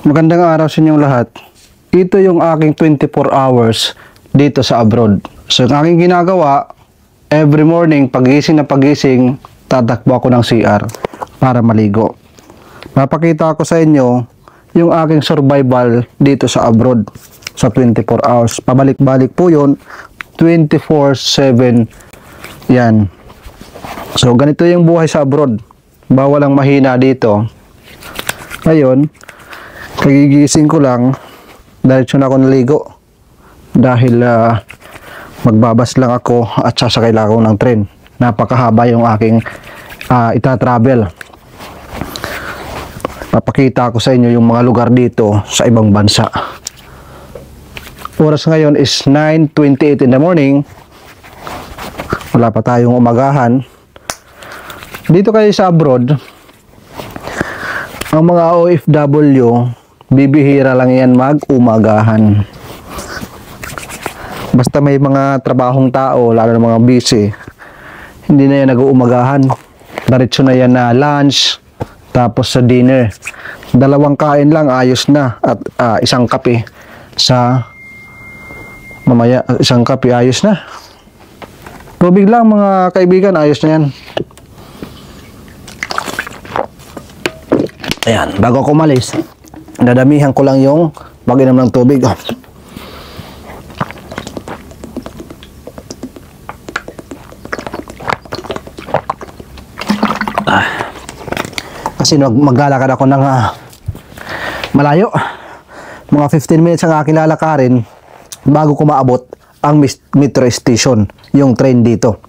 Magandang araw sa inyong lahat. Ito yung aking 24 hours dito sa abroad. So, ang aking ginagawa, every morning, pagising na pagising, tatakbo ako ng CR para maligo. Papakita ko sa inyo yung aking survival dito sa abroad sa 24 hours. Pabalik-balik po yun, 24/7. Yan. So, ganito yung buhay sa abroad. Bawal ang mahina dito. Ngayon, kagigising ko lang, diretso na ako naligo. Dahil magbabas lang ako at sasakay lang ako ng tren. Napakahaba yung aking ita-travel. Papakita ko sa inyo yung mga lugar dito sa ibang bansa. Oras ngayon is 9:28 in the morning. Wala pa tayong umagahan. Dito kayo sa abroad, ang mga OFW, bibihira lang yan mag-umagahan. Basta may mga trabahong tao, lalo na mga busy, hindi na yan nag-uumagahan. Diretso na yan na lunch, tapos sa dinner. 2 kain lang, ayos na. At isang kape sa mamaya, isang kape, ayos na. Tubig lang mga kaibigan, ayos na yan. Ayan, bago ako umalis, dadamihan ko lang yung pag-inom ng tubig. Kasi maglalakad ako ng malayo. Mga 15 minutes ang aking lalakarin bago ko maabot ang metro station, yung train dito.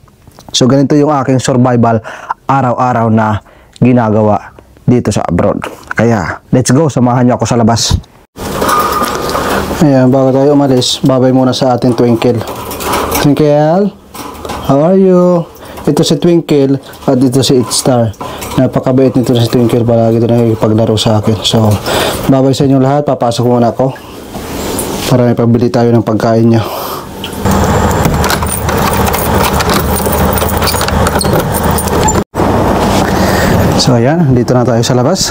So ganito yung aking survival araw-araw na ginagawa dito sa abroad. Kaya let's go, samahan niyo ako sa labas. Ayan, bago tayo umalis, babay muna sa ating Twinkle. Twinkle, how are you? Ito si Twinkle at ito si Star. Napakabait nito si Twinkle, palagi ito nakikipaglaro sa akin. So babay sa inyo lahat, papasok muna ako para may pabili tayo ng pagkain niyo. So ayan, dito na tayo sa labas.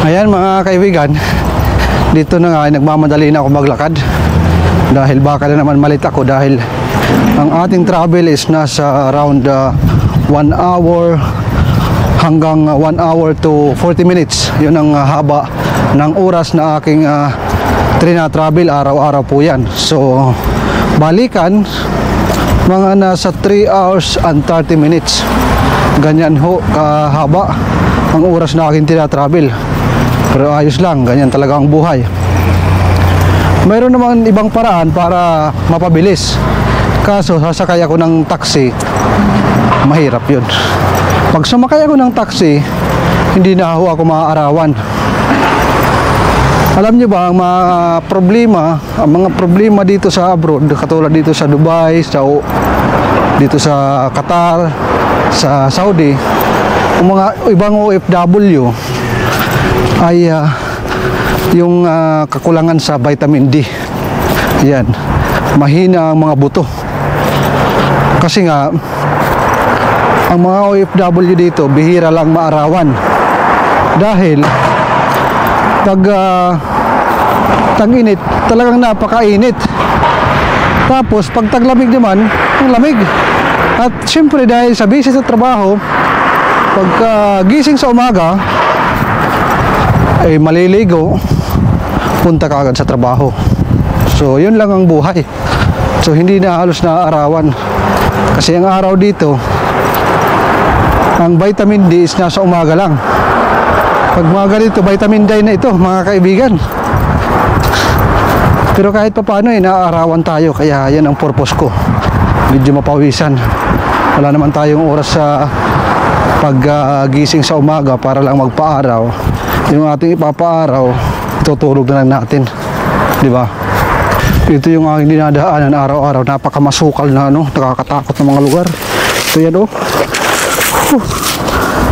Ayan mga kaibigan, dito na nga nagmamadali na ako maglakad. Dahil baka na naman malit ako dahil ang ating travel is nasa around 1 hour hanggang 1 hour to 40 minutes. Yun ang haba ng oras na aking travel, araw-araw po yan. So balikan, mga nasa 3 hours and 30 minutes. Ganyan ho kahaba ang oras na aking travel. Pero ayos lang, ganyan talaga ang buhay. Mayroon naman ibang paraan para mapabilis. Kaso sasakay ako ng taxi, mahirap yun. Pag sumakay ako ng taxi, hindi na ako maaarawan. Alam nyo ba, ang mga problema dito sa abroad, katulad dito sa Dubai, dito sa Qatar, sa Saudi, ang mga ibang OFW ay yung kakulangan sa vitamin D. Yan, mahina ang mga buto. Kasi nga ang mga OFW dito bihira lang maarawan. Dahil pag tag-init, talagang napakainit. Tapos pag taglamig naman, ang lamig. At syempre dahil sa busy sa trabaho, pagka gising sa umaga ay maliligo, punta ka agad sa trabaho. So yun lang ang buhay. So hindi na halos naaarawan. Kasi ang araw dito, ang vitamin D is nasa umaga lang. Pag mga ganito, vitamin D na ito mga kaibigan. Pero kahit pa paano naaarawan tayo. Kaya yan ang purpose ko. Medyo mapawisan. Wala naman tayong oras sa paggising sa umaga para lang magpaaraw. Yung ating ipapaaraw, tutulog na lang natin, di ba? Ito yung aking dinadaanan araw-araw. Napakamasukal na nakakatakot na mga lugar. Ito yan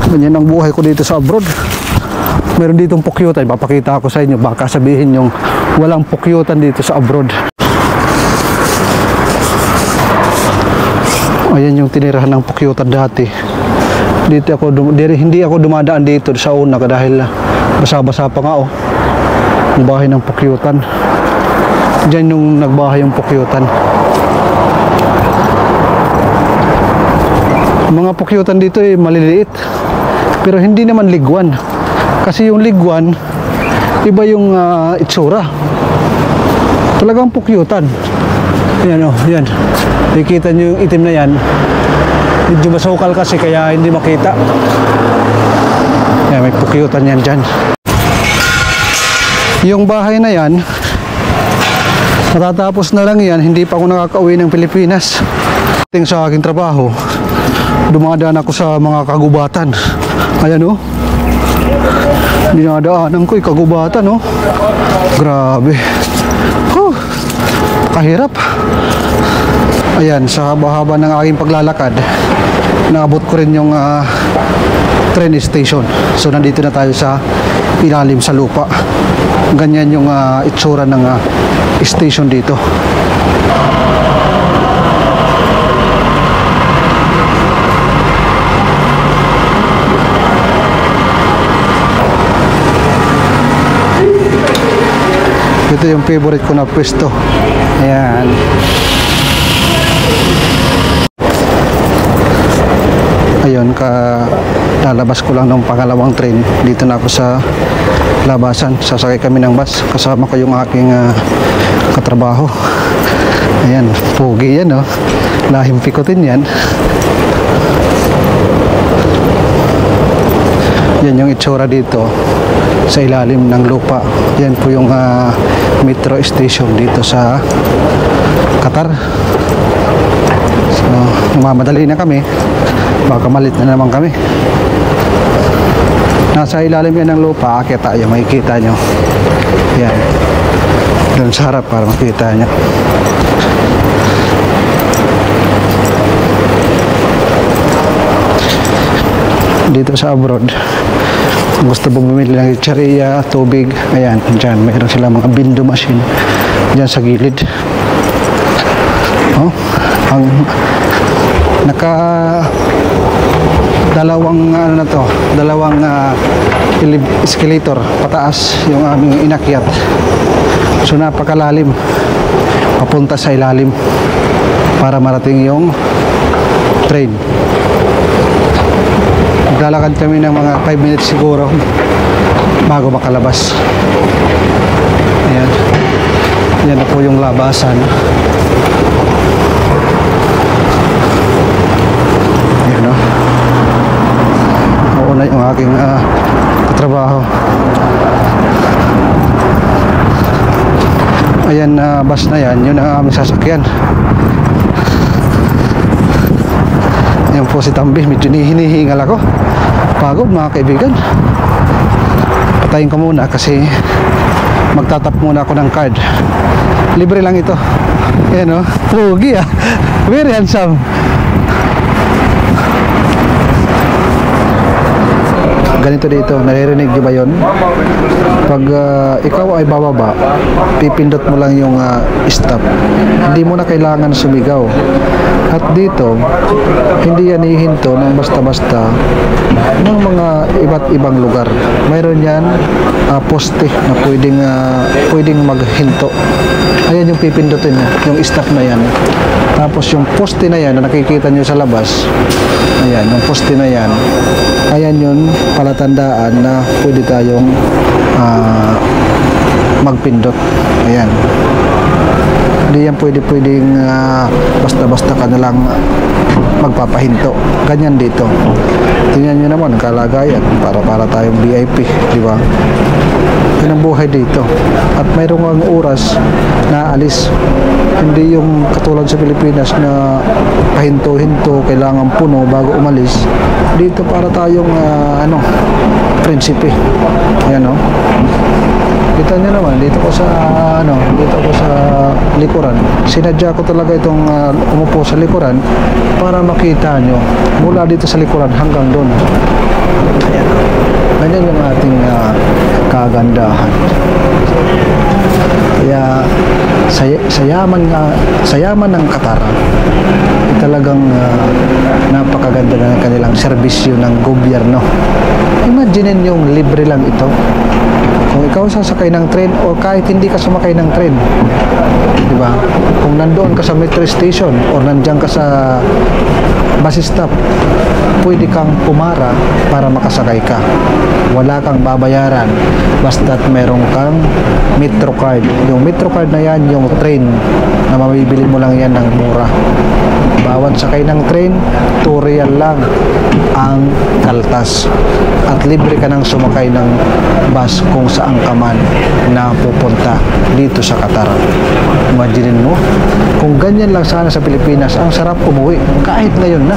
ganyan ang buhay ko dito sa abroad. Meron ditong pukyutan, papakita ko sa inyo. Baka sabihin yung walang pukyutan dito sa abroad. Ayan yung tinirahan ng pukyutan dati. Hindi ako dumadaan dito sa una dahil basa-basa pa nga oh. Yung bahay ng pukyutan. Diyan yung nagbahay yung pukyutan. Mga pukyutan dito maliliit. Pero hindi naman ligwan. Kasi yung ligwan, iba yung itsura. Talagang pukyutan. Yan o, yan. Nakikita nyo yung itim na yan. Medyo masukal kasi kaya hindi makita. Yan, may pukyutan yan dyan. Yung bahay na yan, matatapos na lang yan. Hindi pa ako nakaka-uwi ng Pilipinas. Ting sa aking trabaho, dumadaan ako sa mga kagubatan. Ayan o. Dinadaanan ko kagubatan o. Grabe. Kahirap. Ayan, sa haba-haba ng aking paglalakad, naabot ko rin yung train station. So nandito na tayo sa ilalim sa lupa. Ganyan yung itsura ng station dito. Ito yung favorite ko na pwesto. Ayan. Ayun, lalabas ko lang ng pangalawang train. Dito na ako sa labasan. Sasakay kami ng bus. Kasama ko yung aking katrabaho. Ayan, pogi yan oh. Lahing pikotin yan. Yan yung itsura dito sa ilalim ng lupa. Yan po yung metro station dito sa Qatar. So, mamadali na kami. Baka malit na naman kami. Nasa ilalim yan ng lupa. Akit tayo, makikita nyo. Yan. Doon sa harap para makita nyo. Dito sa abroad, gusto mo bumili ng chicheria, tubig, ayan, dyan, mayroon silang mga bindo machine dyan sa gilid. Oh, ang dalawang escalator pataas yung aming inakyat. So napakalalim papunta sa ilalim para marating yung train. Maglalakad kami ng mga 5 minutes siguro bago makalabas. Ayan. Yan na po yung labasan. Ayan o. Mauna yung aking katrabaho. Ayan, bus na yan. Yun ang aming sasakyan. Yan po si Tambi, medyo hinihingal ako. Pagod mga kaibigan. Patayin ko muna kasi magtatap muna ako ng card. Libre lang ito. Yan o, pogi ah. Very handsome. Ganito dito, naririnig nyo ba yun? Pag ikaw ay bababa, pipindot mo lang yung stop. Hindi mo na kailangan sumigaw. At dito, hindi yan hihinto ng basta-basta ng mga iba't ibang lugar. Mayroon yan poste na pwedeng maghinto. Ayan yung pipindutin niya, yung stop na yan. Tapos yung poste na yan na nakikita nyo sa labas, ayan, yung poste na yan, ayan yun palatandaan na pwede tayong magpindot. Ayan. Hindi yan pwedeng basta-basta ka na lang magpapahinto. Ganyan dito. Tingnan nyo naman, kalagayan. Para tayong VIP, di ba? Yan ang buhay dito. At mayroong oras na alis. Hindi yung katulad sa Pilipinas na pahinto-hinto, kailangan puno bago umalis. Dito para tayong prinsipe. Ayan o. Kita nyo naman, dito ko sa likuran. Sinadya ko talaga itong umupo sa likuran para makita nyo mula dito sa likuran hanggang doon. Ayan. Ganyan yung ating kagandahan. Kaya sayaman ng Qatar. talagang napakaganda na ng kanilang serbisyo ng gobyerno. Imagine yung libre lang ito. Kung ikaw sasakay ng train o kahit hindi ka sumakay ng train, di ba? Kung nandoon ka sa metro station o nandiyan ka sa bus stop, pwede kang pumara para makasakay ka. Wala kang babayaran basta't meron kang metro card. Yung metro card na yan, yung train na mabibili mo lang yan ng mura. Bawat sakay ng train, 2 real lang ang kaltas. At libre ka nang sumakay ng bus kung saan ka man na pupunta dito sa Qatar. Imaginin mo, kung ganyan lang sana sa Pilipinas, ang sarap umuwi kahit ngayon na.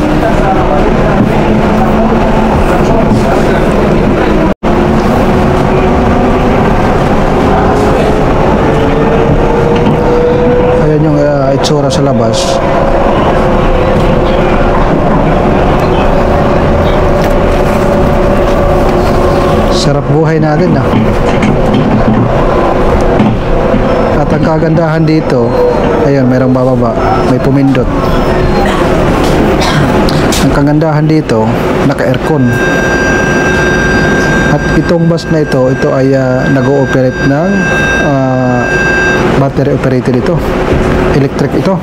Ayan yung itsura sa labas. Sarap buhay natin ah. At ang kagandahan dito, ayun, merong bababa, may pumindot. Ang kagandahan dito, naka-aircon. At itong bus na ito ay nag-ooperate ng battery operated ito. Electric ito,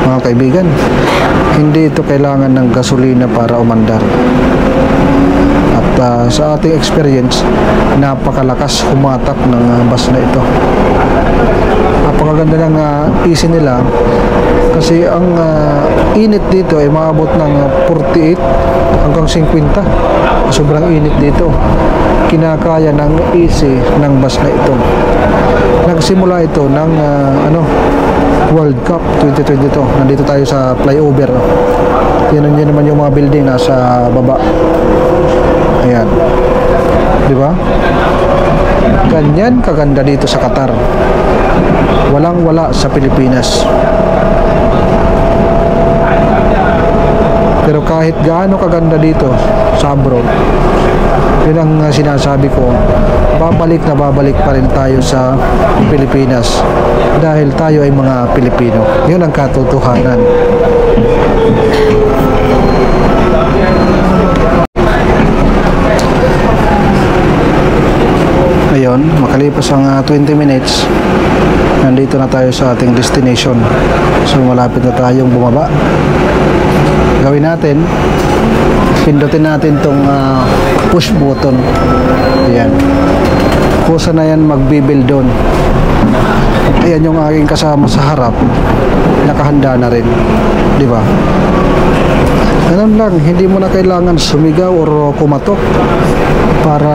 mga kaibigan. Hindi ito kailangan ng gasolina para umandar. At sa ating experience, napakalakas humatak ng bus na ito. Napakaganda ng AC nila kasi ang init dito ay maabot ng 48 hanggang 50. Sobrang init dito. Kinakaya ng AC ng bus na ito. Nagsimula ito ng World Cup 2022. Nandito tayo sa flyover. Yan naman yung mga building nasa baba. Ayan. Di ba? Ganyan kaganda dito sa Qatar. Walang-wala sa Pilipinas. Pero kahit gaano kaganda dito sa abroad, yun ang sinasabi ko, babalik na babalik pa rin tayo sa Pilipinas dahil tayo ay mga Pilipino. Yun ang katotohanan. Ngayon, makalipas ang 20 minutes, nandito na tayo sa ating destination. So malapit na tayong bumaba. Gawin natin, pindutin natin tong push button. Ayan. Kusa na yan magbibil doon. Ayan yung aking kasama sa harap. Nakahanda na rin. Di ba? Ganun lang, hindi mo na kailangan sumigaw o kumatok para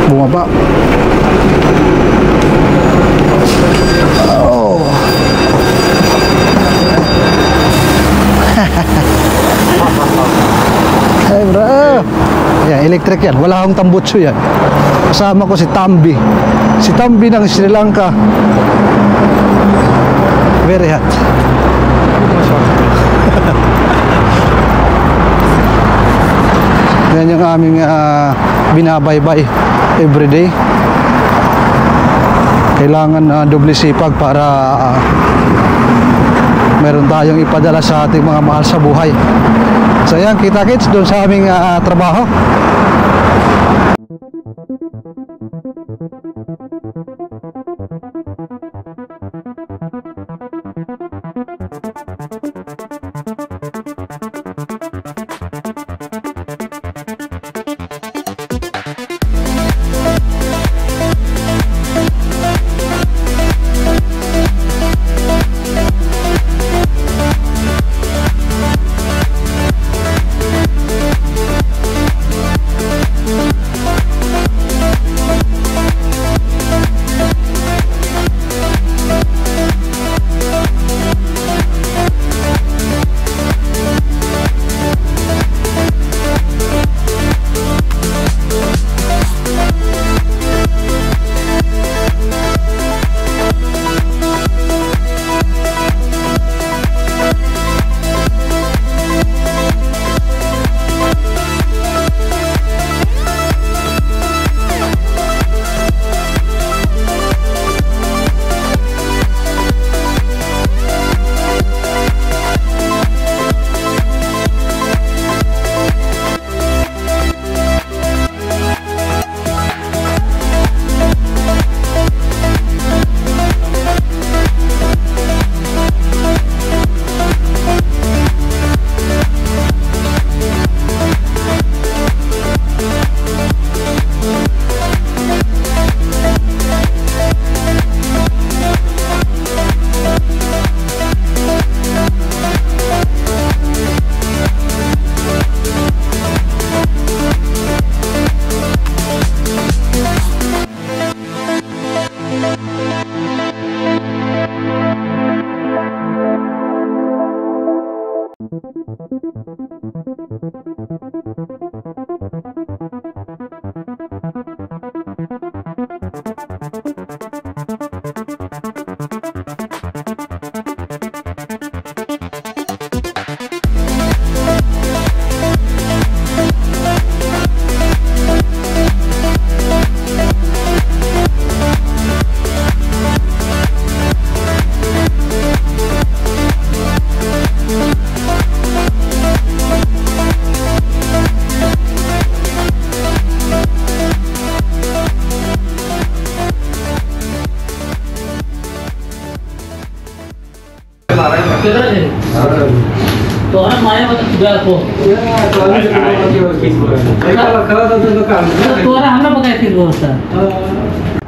bumaba. Oh. Hey bro. Yan, electric yan. Wala akong tambutso yan. Kasama ko si Tambi. Si Tambi ng Sri Lanka. Very hot. Yan yung aming binabaybay everyday. Kailangan doble sipag para meron tayong ipadala sa ating mga mahal sa buhay. So yan, kita-kits doon sa aming trabaho.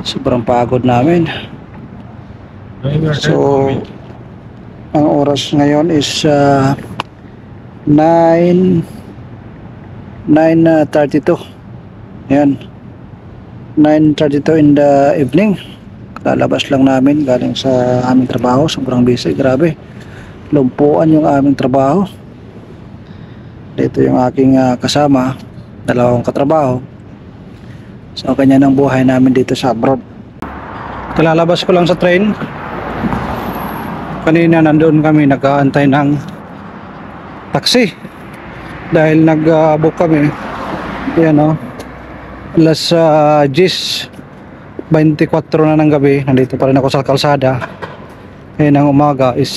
Sobrang pagod namin. So, ang oras ngayon is 9:32. Ayan. 9:32 in the evening. Lalabas lang namin galing sa aming trabaho. Sobrang busy, grabe. Lumpuan yung aming trabaho. Dito yung aking kasama, dalawang katrabaho. So, ganyan ang buhay namin dito sa abroad. Kalalabas ko lang sa train. Kanina nandun kami nag-aantay ng taxi. Dahil nag-book kami. Ayan o. Alas 10:24 na ng gabi. Nandito pa rin ako sa kalsada. Ngayon ang umaga is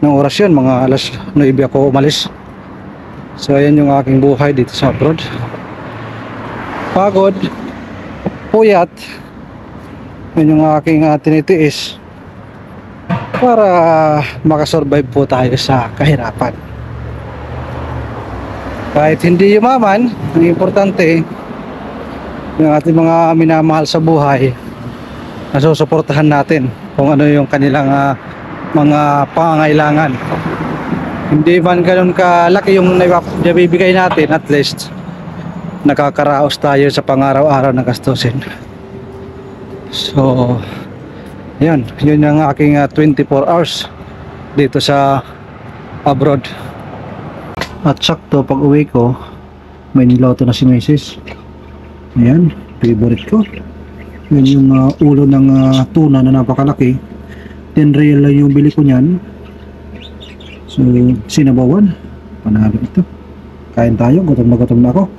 ng oras yun. Mga alas 9 ako umalis. So ayan yung aking buhay dito sa abroad. Pagod, puyat. Yan yung aking tinitiis para makasurvive po tayo sa kahirapan. Kahit hindi yumaman, ang importante yung ating mga minamahal sa buhay, nasusuportahan natin kung ano yung kanilang mga pangangailangan. Hindi man ganun kalaki yung nabibigay natin, at least nakakaraos tayo sa pang-araw-araw na gastusin. So yun ang aking 24 hours dito sa abroad. At sakto pag uwi ko, may niloto na si Mrs. Ayan, favorite ko. Yun yung ulo ng tuna na napakalaki. 10 real lang yung bili ko niyan. So sinabawan, panalo ito. Kain tayo, gutom na ako.